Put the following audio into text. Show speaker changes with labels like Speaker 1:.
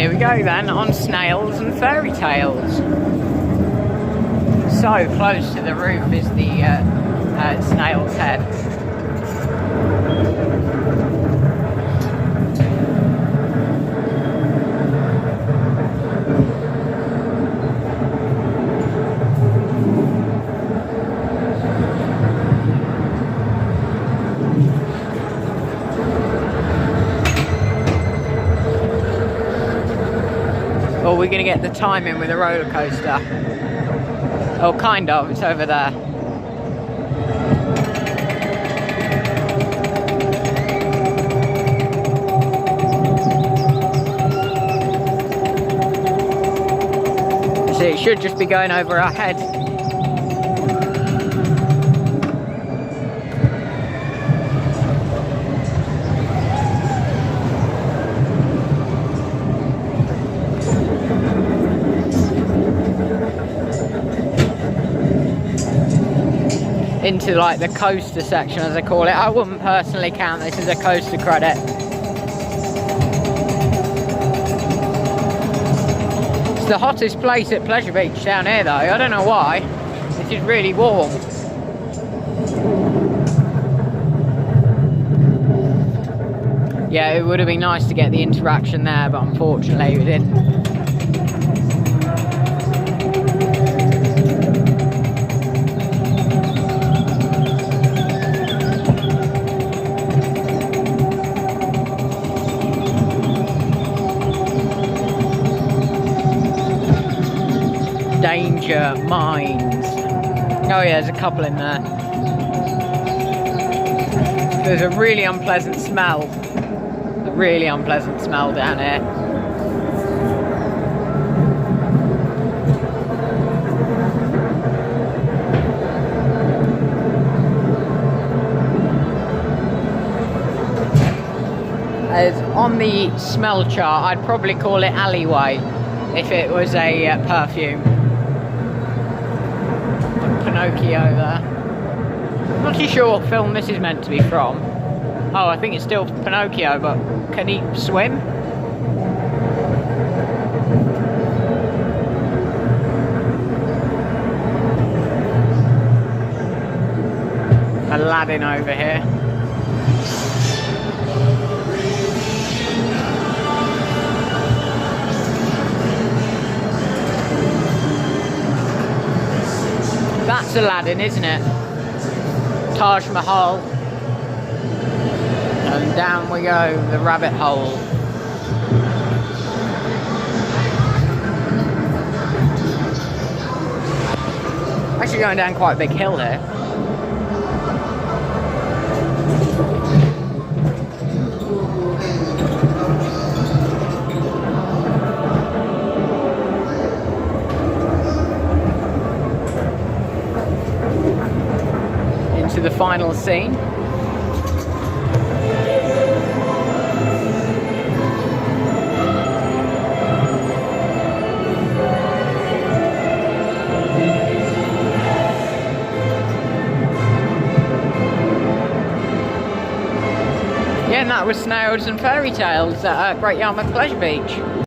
Speaker 1: Here we go then, on Snails and Fairy Tales. So close to the roof is the snail's head. Or we're going to get the timing with a roller coaster. Oh, kind of. It's over there. See, it should just be going over our head. Into like the coaster section, as I call it. I wouldn't personally count this as a coaster credit. It's the hottest place at Pleasure Beach down here though. I don't know why. It is really warm. Yeah, it would have been nice to get the interaction there, but unfortunately we didn't. Danger mines. Oh yeah, there's a couple in there. There's a really unpleasant smell. A really unpleasant smell down here. As on the smell chart, I'd probably call it alleyway if it was a perfume. Pinocchio there. I'm not too sure what film this is meant to be from. Oh, I think it's still Pinocchio, but can he swim? Aladdin over here. That's Aladdin, isn't it? Taj Mahal. And down we go, the rabbit hole. Actually going down quite a big hill here. To the final scene. Yeah, and that was Snails and Fairy Tales at Great Yarmouth Pleasure Beach.